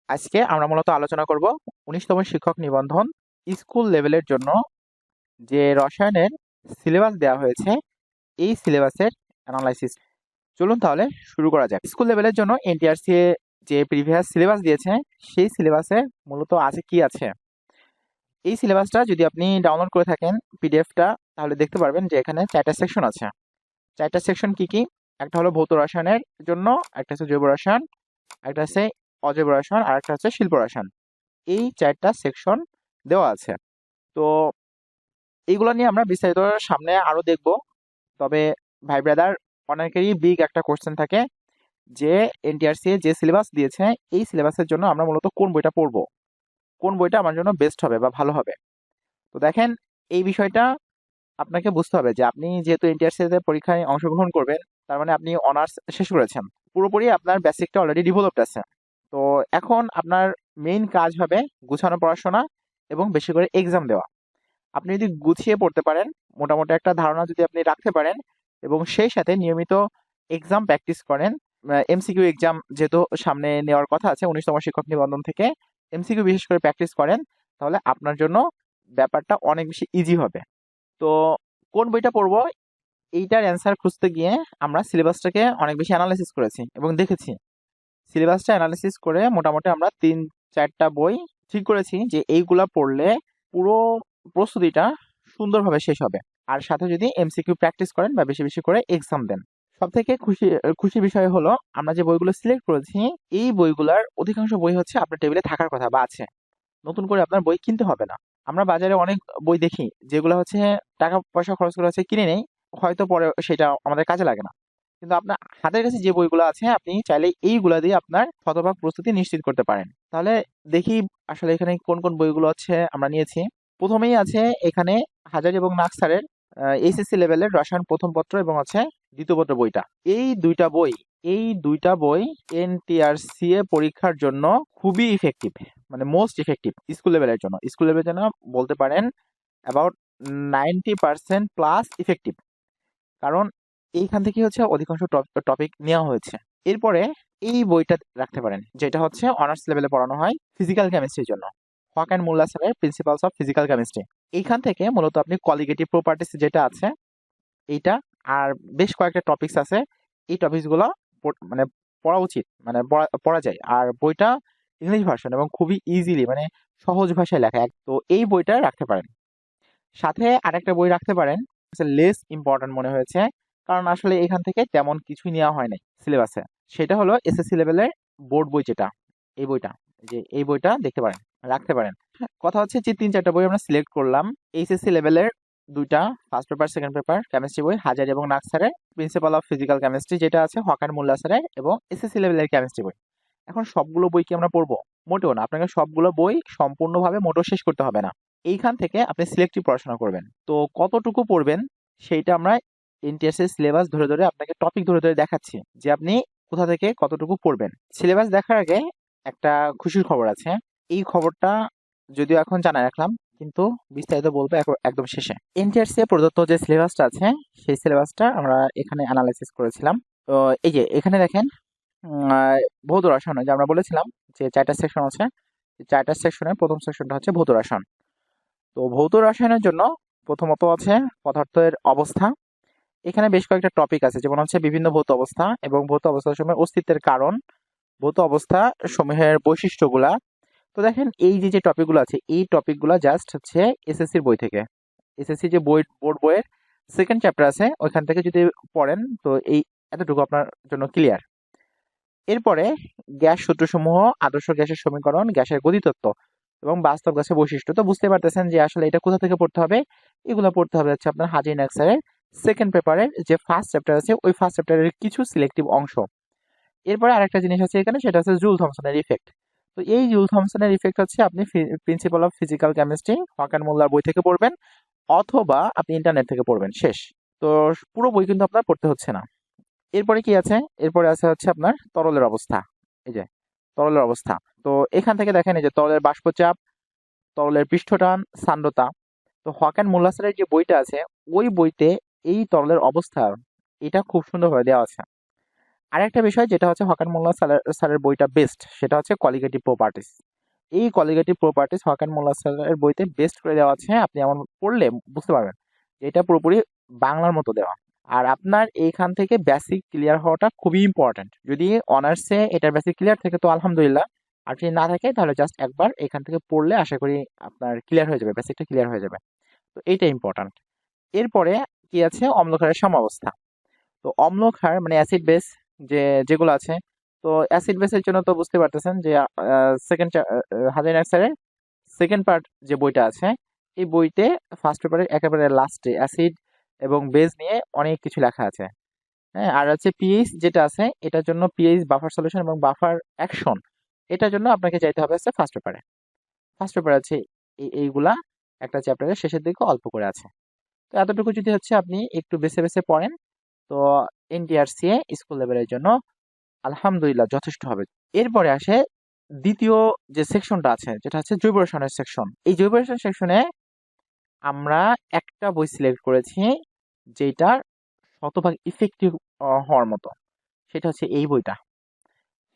আজকে আমরা মূলত আলোচনা করব 19তম শিক্ষক নিবন্ধন স্কুল লেভেলের জন্য যে রসায়নের সিলেবাস দেওয়া হয়েছে এই সিলেবাসের অ্যানালাইসিস। চলুন তাহলে শুরু করা যাক। স্কুল লেভেলের জন্য এনটিআরসি যে প্রিভিয়াস সিলেবাস দিয়েছে সেই সিলেবাসে মূলত আছে কি আছে। এই সিলেবাসটা যদি আপনি ডাউনলোড করে থাকেন পিডিএফটা, তাহলে দেখতে পারবেন যে এখানে 4টা সেকশন আছে। 4টা সেকশন কি কি? একটা হলো ভৌত রসায়নের জন্য, একটা হচ্ছে জৈব রসায়ন, একটা হচ্ছে অজৈব রসায়ন, আর একটা হচ্ছে শিল্প রসায়ন। এই 4টা সেকশন দেওয়া আছে। তো এইগুলো নিয়ে আমরা বিস্তারিত সামনে আরো দেখব। তবে ভাই ব্রাদার, অনেকেরই বিগ একটা কোশ্চেন থাকে যে এনটিআরসি যে সিলেবাস দিয়েছে এই সিলেবাসের জন্য আমরা মূলত কোন বইটা পড়বো, কোন বইটা আমার জন্য বেস্ট হবে বা ভালো হবে। তো দেখেন, এই বিষয়টা আপনাকে বুঝতে হবে যে আপনি যেহেতু এনটিআরসি তে পরীক্ষায় অংশগ্রহণ করবেন, তার মানে আপনি অনার্স শেষ করেছেন, পুরোপুরি আপনার বেসিকটা অলরেডি ডেভেলপড আছে। তো এখন আপনার মেইন কাজ হবে গুছানো পড়াশোনা এবং বেশি করে এক্সাম দেওয়া। আপনি যদি গুছিয়ে পড়তে পারেন, মোটামুটি একটা ধারণা যদি আপনি রাখতে পারেন এবং সেই সাথে নিয়মিত এক্সাম প্র্যাকটিস করেন, এমসিকিউ এক্সাম যেহেতু সামনে নেওয়ার কথা আছে 19তম শিক্ষক নিবন্ধন থেকে, এমসিকিউ বিশেষ করে প্র্যাকটিস করেন, তাহলে আপনার জন্য ব্যাপারটা অনেক বেশি ইজি হবে। তো কোন বইটা পড়বো এইটার অ্যান্সার খুঁজতে গিয়ে আমরা সিলেবাসটাকে অনেক বেশি অ্যানালাইসিস করেছি এবং দেখেছি। সিলেবাসটা অ্যানালিসিস করে মোটামুটি আমরা 3-4টা বই ঠিক করেছি যে এইগুলা পড়লে পুরো প্রস্তুতিটা সুন্দরভাবে শেষ হবে। আর সাথে যদি এমসিকিউ প্র্যাকটিস করেন বা বেশি বেশি করে এক্সাম দেন। সব থেকে খুশি বিষয় হলো আমরা যে বইগুলো সিলেক্ট করেছি এই বইগুলার অধিকাংশ বই হচ্ছে আপনার টেবিলে থাকার কথা বা আছে। নতুন করে আপনার বই কিনতে হবে না। আমরা বাজারে অনেক বই দেখি যেগুলো হচ্ছে টাকা পয়সা খরচ করে হচ্ছে কিনে নেই, হয়তো পরে সেটা আমাদের কাজে লাগে না। কিন্তু আপনার হাতের কাছে যে বইগুলো আছে আপনি চাইলে এইগুলা দিয়ে আপনার শতভাগ প্রস্তুতি নিশ্চিত করতে পারেন। তাহলে দেখি আসলে এখানে কোন কোন বইগুলো হচ্ছে আমরা নিয়েছি। প্রথমেই আছে এখানে হাজারি এবং নাকসারের এইচএসসি লেভেলের রসায়ন প্রথম পত্র এবং হচ্ছে দ্বিতীয় পত্র বইটা। এই দুইটা বই এই দুইটা বই এনটিআরসি এ পরীক্ষার জন্য খুবই ইফেক্টিভ, মানে মোস্ট ইফেক্টিভ স্কুল লেভেলের জন্য। স্কুল লেভেলের জন্য বলতে পারেন অ্যাবাউট 90% প্লাস ইফেক্টিভ। কারণ এইখান থেকে হচ্ছে অধিকাংশ টপিক নেওয়া হয়েছে। এরপরে এই বইটা রাখতে পারেন, যেটা হচ্ছে অনার্স লেভেলে পড়ানো হয় ফিজিক্যাল কেমিস্ট্রির জন্য, হক অ্যান্ড মোল্লা স্যারের প্রিন্সিপালস অফ ফিজিক্যাল কেমিস্ট্রি। এইখান থেকে মূলত আপনি কোয়ালিটেটিভ প্রপার্টিস যেটা আছে এইটা, আর বেশ কয়েকটা টপিকস আছে, এই টপিকসগুলো মানে পড়া উচিত, মানে পড়া যায়। আর বইটা ইংলিশ ভার্সন এবং খুবই ইজিলি, মানে সহজ ভাষায় লেখা। তো এই বইটা রাখতে পারেন। সাথে আরেকটা বই রাখতে পারেন, লেস ইম্পর্ট্যান্ট মনে হয়েছে, কারণ আসলে এখান থেকে তেমন কিছুই নেওয়া হয় নাই সিলেবাসে। সেটা হলো এসএসসি লেভেলের বোর্ড বই, যেটা এই বইটা, যে এই বইটা দেখতে পারেন, রাখতে পারেন। কথা হচ্ছে যে 3-4টা বই আমরা সিলেক্ট করলাম। এইচএসসি লেভেলের দুইটা, first paper second paper chemistry বই, হাজারি এবং নাগ স্যারের প্রিন্সিপাল অফ ফিজিক্যাল কেমিস্ট্রি যেটা আছে হক অ্যান্ড মোল্লা স্যারের, এবং এসএসসি লেভেলের কেমিস্ট্রি বই। এখন সবগুলো বই কি আমরা পড়বো? মোটেও না। আপনাকে সবগুলো বই সম্পূর্ণভাবে মোটেও শেষ করতে হবে না। এইখান থেকে আপনি সিলেক্টিভ পড়াশোনা করবেন। তো কতটুকু পড়বেন সেইটা আমরা এনটিএস এর সিলেবাস ধরে ধরে আপনাকে টপিক ধরে ধরে দেখাচ্ছি যে আপনি কোথা থেকে কতটুকু পড়বেন। সিলেবাস দেখার আগে একটা খুশির খবর আছে। এই খবরটা যদিও এখন জানা রাখলাম, কিন্তু বিস্তারিত বলবো একদম শেষে। এনটিআরসি এ প্রদত্ত যে সিলেবাসটা আছে সেই সিলেবাসটা আমরা এখানে অ্যানালাইসিস করেছিলাম। তো এই যে এখানে দেখেন, ভৌত রসায়ন, যে আমরা বলেছিলাম যে 4টা সেকশন আছে। 4টা সেকশনের প্রথম সেকশনটা হচ্ছে ভৌত রসায়ন। তো ভৌত রসায়নের জন্য প্রথমত আছে পদার্থের অবস্থা। এখানে বেশ কয়েকটা টপিক আছে, যেমন হচ্ছে বিভিন্ন ভৌত অবস্থা এবং ভৌত অবস্থা সমূহের অস্তিত্বের কারণ, ভৌত অবস্থা সমূহের বৈশিষ্ট্যগুলা। তো দেখেন এই যে যে টপিকগুলো আছে এই টপিকগুলো জাস্ট হচ্ছে এসএসসির বই থেকে, এসএসসি যে বই বোর্ড বইয়ের সেকেন্ড চ্যাপ্টার আছে ওইখান থেকে যদি পড়েন তো এই এতটুকু আপনার জন্য ক্লিয়ার। এরপরে গ্যাস সূত্রসমূহ, আদর্শ গ্যাসের সমীকরণ, গ্যাসের গতিতত্ত্ব এবং বাস্তব গ্যাসের বৈশিষ্ট্য। তো বুঝতে পারতেছেন যে আসলে এটা কোথা থেকে পড়তে হবে। এগুলো পড়তে হবে হচ্ছে আপনার হাজি নাকসারের সেকেন্ড পেপারের যে ফার্স্ট চ্যাপ্টার আছে ওই ফার্স্ট চ্যাপ্টারের কিছু সিলেক্টিভ অংশ। এরপরে আরেকটা জিনিস আছে এখানে, সেটা হচ্ছে জুল থমসনের ইফেক্ট। তো এই জুল থমসনের ইফেক্ট হচ্ছে আপনি প্রিন্সিপাল অফ ফিজিক্যাল কেমিস্ট্রি হকান মোল্লার বই থেকে পড়বেন, অথবা আপনি ইন্টারনেট থেকে পড়বেন, শেষ। তো পুরো বই কিন্তু আপনার পড়তে হচ্ছে না। এরপরে কি আছে? এরপরে আছে হচ্ছে আপনার তরলের অবস্থা। এই যে তরলের অবস্থা। তো এখান থেকে দেখেন এই যে তরলের বাষ্পচাপ, তরলের পৃষ্ঠটান, সান্দ্রতা। তো হক অ্যান্ড মোল্লাসের যে বইটা আছে ওই বইতে এই তরলের অবস্থা এটা খুব সুন্দরভাবে দেওয়া আছে। আরেকটা বিষয় যেটা হচ্ছে হকান মোল্লা স্যারের বইটা বেস্ট, সেটা হচ্ছে কলিগেটিভ প্রপার্টিস। এই কলিগেটিভ প্রপার্টিস হকান মোল্লা স্যারের বইতে বেস্ট করে দেওয়া আছে। আপনি এমন পড়লে বুঝতে পারবেন যে এটা পুরোপুরি বাংলার মতো দেওয়া। আর আপনার এইখান থেকে বেসিক ক্লিয়ার হওয়াটা খুবই ইম্পর্ট্যান্ট। যদি অনার্সে এটার বেসিক ক্লিয়ার থাকে তো আলহামদুলিল্লাহ, আর যদি না থাকে তাহলে জাস্ট একবার এখান থেকে পড়লে আশা করি আপনার ক্লিয়ার হয়ে যাবে, বেসিকটা ক্লিয়ার হয়ে যাবে। তো এইটা ইম্পর্ট্যান্ট। এরপরে কি আছে, অম্লক্ষারের সমাবস্থা। তো অম্লক্ষার মানে অ্যাসিড বেস যেগুলো আছে, তো অ্যাসিড বেসের জন্য তো বুঝতে পারতেছেন যে সেকেন্ড হাজার স্যারের সেকেন্ড পার্ট যে বইটা আছে, এই বইতে ফার্স্ট পেপারের একেবারে লাস্টে অ্যাসিড এবং বেস নিয়ে অনেক কিছু লেখা আছে। হ্যাঁ, আর হচ্ছে পিএইচ যেটা আছে, এটার জন্য পিএইচ বাফার সলিউশন এবং বাফার অ্যাকশন, এটার জন্য আপনাকে চাইতে হবে হচ্ছে ফার্স্ট পেপারে। ফার্স্ট পেপার আছে এইগুলা একটা চ্যাপ্টারের শেষের দিকে অল্প করে আছে। তো এতটুকু যদি হচ্ছে আপনি একটু বেছে বেছে পড়েন, তো এনটিআরসি স্কুল লেভেলের জন্য আলহামদুলিল্লাহ যথেষ্ট হবে। এরপরে আসে দ্বিতীয় যে সেকশনটা আছে, যেটা হচ্ছে জৈব রসায়নের সেকশন। এই জৈব রসায়ন সেকশনে আমরা একটা বই সিলেক্ট করেছি যেটা শতভাগ ইফেক্টিভ হওয়ার মতো, সেটা হচ্ছে এই বইটা।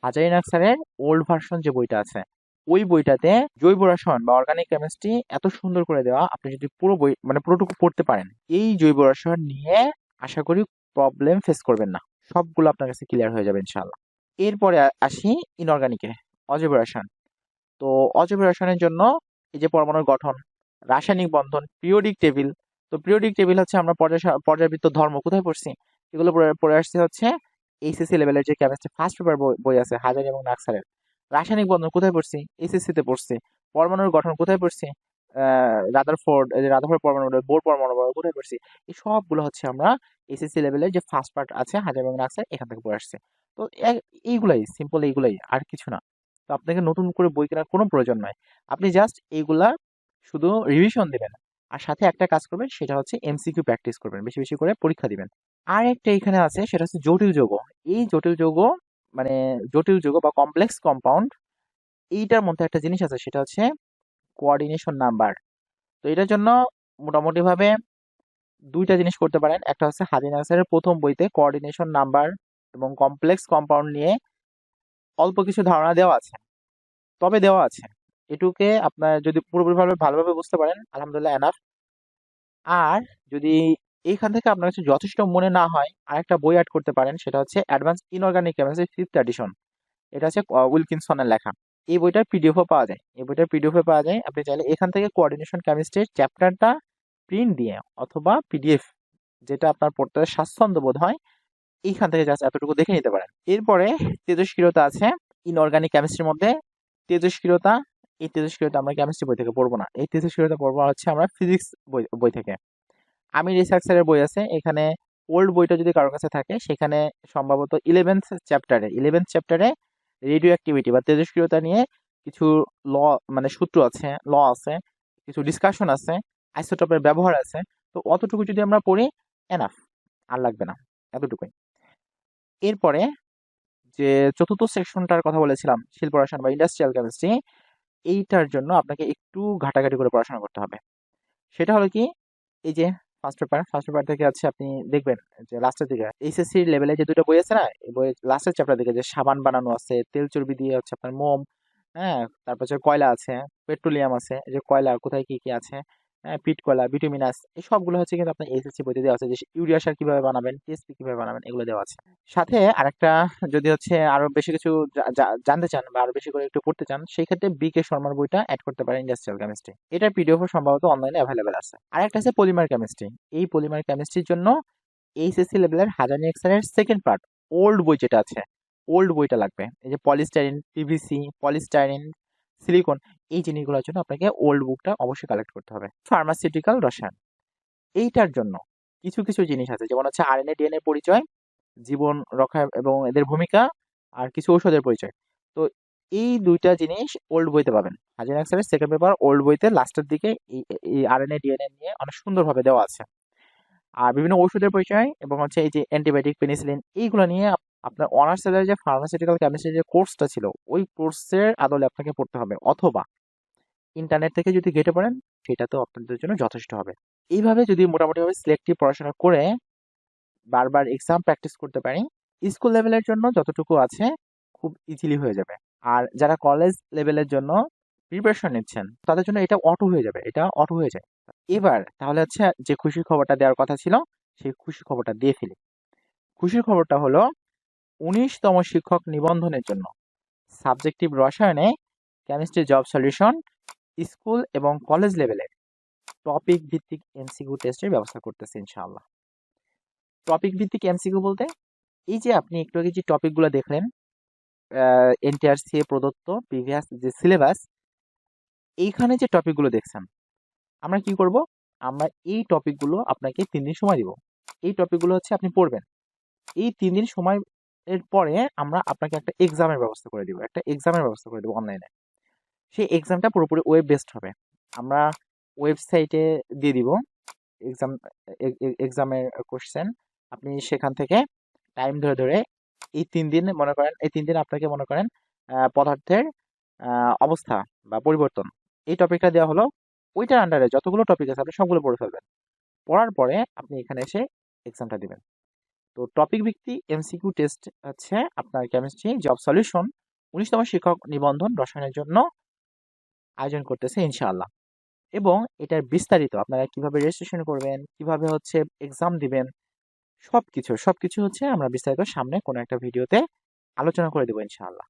হাজারি নাকসারের ওল্ড ভার্সন যে বইটা আছে, ওই বইটাতে জৈব রসায়ন বা অর্গানিক কেমিস্ট্রি এত সুন্দর করে দেওয়া, আপনি যদি পুরো বই মানে পুরোটুকু পড়তে পারেন, এই জৈব রসায়ন নিয়ে আশা করি প্রবলেম ফেস করবেন না, সবগুলো আপনার কাছে ক্লিয়ার হয়ে যাবে ইনশাআল্লাহ। এরপরে আসি ইনঅর্গানিকে, অজৈব রসায়ন। তো অজৈব রসায়নের জন্য এই যে পরমাণুর গঠন, রাসায়নিক বন্ধন, পিরিয়ডিক টেবিল। তো পিরিয়ডিক টেবিল হচ্ছে আমরা পর্যায়বৃত্ত ধর্ম কোথায় পড়ছি, এগুলো পড়ে আসছে হচ্ছে এইচএসসি লেভেলের যে কেমিস্ট্রি ফার্স্ট পেপার বই আছে হাজারি এবং নাকসারের। রাসায়নিক বন্ধন কোথায় পড়ছি, এইচএসসি তে পড়ছি। পরমাণুর গঠন কোথায় পড়ছি, রাদারফোর্ড, এই যে রাদারফোর্ড পরমাণু মডেল, বোর পরমাণু মডেল কোথায় পড়ছি। এই সবগুলো হচ্ছে আমরা এইচএসসি লেভেলের যে ফার্স্ট পার্ট আছে হাজারি এবং নাকসার, এখান থেকে পড়ে আসছে। তো এইগুলাই সিম্পল, এইগুলাই আর কিছু না। তো আপনাকে নতুন করে বই কেনার কোনো প্রয়োজন নাই, আপনি জাস্ট এইগুলা শুধু রিভিশন দিবেন, আর সাথে একটা কাজ করবেন, সেটা হচ্ছে এমসিকিউ প্র্যাকটিস করবেন, বেশি বেশি করে পরীক্ষা দিবেন। আর একটা এখানে আছে, সেটা হচ্ছে জটিল যৌগ। এই জটিল যৌগ মানে জটিল যৌগ বা কমপ্লেক্স কম্পাউন্ড, এইটার মধ্যে একটা জিনিস আছে, সেটা হচ্ছে কোঅর্ডিনেশন নাম্বার। তো এটার জন্য মোটামুটি ভাবে দুইটা জিনিস করতে পারেন। একটা হচ্ছে হাদিন আনসারের প্রথম বইতে কোঅর্ডিনেশন নাম্বার এবং কমপ্লেক্স কম্পাউন্ড নিয়ে অল্প কিছু ধারণা দেওয়া আছে, তবে দেওয়া আছে। এটুকে আপনার যদি পুরোপুরি ভালোভাবে বুঝতে পারেন আলহামদুলিল্লাহ এনাফ। আর যদি এইখান থেকে আপনার কাছে যথেষ্ট মনে না হয়, আরেকটা বই অ্যাড করতে পারেন, সেটা হচ্ছে advance inorganic chemistry fifth edition. এটা হচ্ছে উইলকিনসনের লেখা। এই বইটার পিডিএফও পাওয়া যায়, এই বইটার পিডিএফে পাওয়া যায়। আপনি চাইলে এখান থেকে কোঅর্ডিনেশন কেমিস্ট্রির চ্যাপ্টারটা প্রিন্ট দিয়ে অথবা পিডিএফ, যেটা আপনার পড়তে স্বাচ্ছন্দ্য বোধ হয়, এইখান থেকে জাস্ট এতটুকু দেখে নিতে পারেন। এরপরে তেজস্ক্রিয়তা আছে ইনঅর্গানিক কেমিস্ট্রির মধ্যে। তেজস্ক্রিয়তা, এই তেজস্ক্রিয়তা আমরা কেমিস্ট্রি বই থেকে পড়বো না, এই তেজস্ক্রিয়তা পড়বো হচ্ছে আমরা ফিজিক্স বই থেকে। আমি রিসার্চের বই আছে এখানে, ওল্ড বইটা যদি কারোর কাছে থাকে সেখানে সম্ভবত ইলেভেন্থ চ্যাপ্টারে রেডিও অ্যাক্টিভিটি বা তেজস্ক্রিয়তা নিয়ে কিছু ল মানে সূত্র আছে, ল আছে, কিছু ডিসকাশন আছে, আইসোটোপের ব্যবহার আছে। তো অতটুকু যদি আমরা পড়ি এনাফ, আর লাগবে না, এতটুকুই। এরপরে যে চতুর্থ সেকশনটার কথা বলেছিলাম, শিল্প রসায়ন বা ইন্ডাস্ট্রিয়াল কেমিস্ট্রি, এইটার জন্য আপনাকে একটু ঘাটাঘাটি করে পড়াশোনা করতে হবে। সেটা হলো কি, এই যে ফার্স্ট পেপার থেকে আছে, আপনি দেখবেন যে লাস্টের দিকে এইচএসসি লেভেলে যে দুটো বই আছে না, এই বই লাস্টের চ্যাপ্টার দিকে যে সাবান বানানো আছে, তেল চর্বি দিয়ে হচ্ছে আপনার মোম, হ্যাঁ, তারপর হচ্ছে কয়লা আছে, পেট্রোলিয়াম আছে, এই যে কয়লা কোথায় কি কি আছে, হ্যাঁ, পিট কয়লা, বিটুমিনাস, এই সবগুলো হচ্ছে কিন্তু আপনার এইচএসসি বইতে দেওয়া আছে। যে ইউরিয়া সার কিভাবে বানাবেন, টিএসপি কিভাবে বানাবেন, এগুলো দেওয়া আছে। সাথে আরেকটা, যদি হচ্ছে আরো বেশি কিছু জানতে চান বা আরো বেশি করে একটু পড়তে চান, সেই ক্ষেত্রে বিকে শর্মার বইটা অ্যাড করতে পারেন, ইন্ডাস্ট্রিয়াল কেমিস্ট্রি। এটার পিডিএফ সম্ভবত অনলাইনে অ্যাভেলেবেল আছে। আর একটা আছে পলিমার কেমিস্ট্রি। এই পলিমার কেমিস্ট্রির জন্য এইচএসসি লেভেলের হাজানি এক্সারের সেকেন্ড পার্ট, ওল্ড বই যেটা আছে, ওল্ড বইটা লাগবে। এই যে পলিস্টাইরিন, পিভিসি, পলিস্টাইরিন, সিলিকন, এই জিনিসগুলোর জন্য আপনাকে ওল্ড বুকটা অবশ্যই কালেক্ট করতে হবে। ফার্মাসিউটিক্যাল রসায়ন, এইটার জন্য কিছু কিছু জিনিস আছে, যেমন হচ্ছে আরএনএ ডিএনএ পরিচয়, জীবন রক্ষা এবং এদের ভূমিকা, আর কিছু ঔষধের পরিচয়। তো এই দুইটা জিনিস ওল্ড বইতে পাবেন। হাজির আক্সারের সেকেন্ড পেপার ওল্ড বইতে লাস্টের দিকে এই আরএনএ ডিএনএ নিয়ে অনেক সুন্দরভাবে দেওয়া আছে। আর বিভিন্ন ঔষধের পরিচয় এবং হচ্ছে এই যে অ্যান্টিবায়োটিক, পেনিসিলিন, এইগুলো নিয়ে আপনার অনার্স লেভেলের যে ফার্মাসিউটিক্যাল কেমিস্ট্রি যে কোর্সটা ছিল, ওই কোর্সের আদলে আপনাকে পড়তে হবে, অথবা ইন্টারনেট থেকে যদি ঘেটে পড়েন, সেটা তো আপনাদের জন্য যথেষ্ট হবে। এইভাবে যদি মোটামুটিভাবে সিলেক্টিভ পড়াশোনা করে বারবার এক্সাম প্র্যাকটিস করতে পারি, স্কুল লেভেলের জন্য যতটুকু আছে খুব ইজিলি হয়ে যাবে। আর যারা কলেজ লেভেলের জন্য প্রিপারেশন নিচ্ছেন তাদের জন্য এটা অটো হয়ে যাবে, এটা অটো হয়ে যায়। এবার তাহলে হচ্ছে যে খুশির খবরটা দেওয়ার কথা ছিল সেই খুশির খবরটা দিয়ে ফেলি। খুশির খবরটা হলো 19তম শিক্ষক নিবন্ধনের জন্য সাবজেক্টিভ রসায়নে কেমিস্ট্রি জব সলিউশন স্কুল এবং কলেজ লেভেলে টপিক ভিত্তিক এমসিকিউ টেস্টের ব্যবস্থা করতেছে ইনশাআল্লাহ। টপিক ভিত্তিক এমসিকিউ বলতে এই যে আপনি একটু আগে যে টপিকগুলো দেখলেন এনটিআরসি এ প্রদত্ত প্রিভিয়াস যে সিলেবাস, এইখানে যে টপিকগুলো দেখছেন আমরা কি করব, আমরা এই টপিকগুলো আপনাকে 3 দিন সময় দিব। এই টপিকগুলো হচ্ছে আপনি পড়বেন। এই 3 দিন সময় এর পরে আমরা আপনাকে একটা এক্সামের ব্যবস্থা করে দিব, অনলাইনে। সেই এক্সামটা পুরোপুরি ওয়েব বেসড হবে। আমরা ওয়েবসাইটে দিয়ে দিব এক্সাম, এক্সামের কোশ্চেন। আপনি সেখান থেকে টাইম ধরে ধরে এই 3 দিন মনে করেন, এই 3 দিন আপনাকে মনে করেন পদার্থের অবস্থা বা পরিবর্তন এই টপিকটা দেওয়া হলো, ওইটার আন্ডারে যতগুলো টপিক আছে আপনি সবগুলো পড়ে ফেলবেন। পড়ার পরে আপনি এখানে এসে এক্সামটা দিবেন। তো টপিক ভিত্তিক এমসিকিউ টেস্ট হচ্ছে আপনার কেমিস্ট্রি জব সলিউশন 19তম শিক্ষক নিবন্ধন রসায়নের জন্য আয়োজন করতেছে ইনশাআল্লাহ। এবং এটার বিস্তারিত আপনারা কিভাবে রেজিস্ট্রেশন করবেন, কিভাবে হচ্ছে এক্সাম দিবেন, সবকিছু হচ্ছে আমরা বিস্তারিত সামনে কোনো একটা ভিডিওতে আলোচনা করে দেবো ইনশাআল্লাহ।